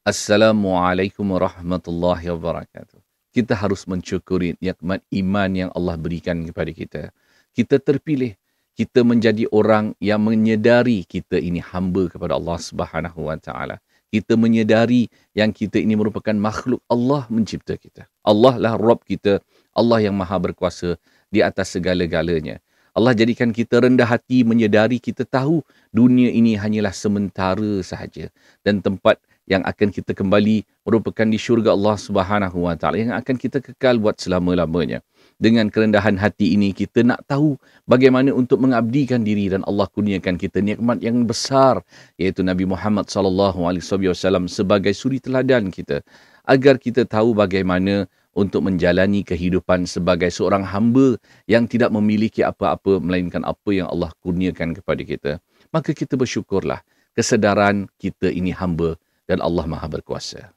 Assalamualaikum warahmatullahi wabarakatuh. Kita harus mensyukuri nikmat iman yang Allah berikan kepada kita. Kita terpilih. Kita menjadi orang yang menyedari kita ini hamba kepada Allah Subhanahu wa taala. Kita menyedari yang kita ini merupakan makhluk Allah mencipta kita. Allah lah Rabb kita. Allah yang maha berkuasa di atas segala-galanya. Allah jadikan kita rendah hati menyedari kita tahu dunia ini hanyalah sementara sahaja dan tempat yang akan kita kembali merupakan di syurga Allah Subhanahu wa taala yang akan kita kekal buat selama-lamanya. Dengan kerendahan hati ini kita nak tahu bagaimana untuk mengabdikan diri dan Allah kurniakan kita nikmat yang besar iaitu Nabi Muhammad sallallahu alaihi wasallam sebagai suri teladan kita agar kita tahu bagaimana untuk menjalani kehidupan sebagai seorang hamba yang tidak memiliki apa-apa melainkan apa yang Allah kurniakan kepada kita. Maka kita bersyukurlah kesedaran kita ini hamba dan Allah Maha Berkuasa.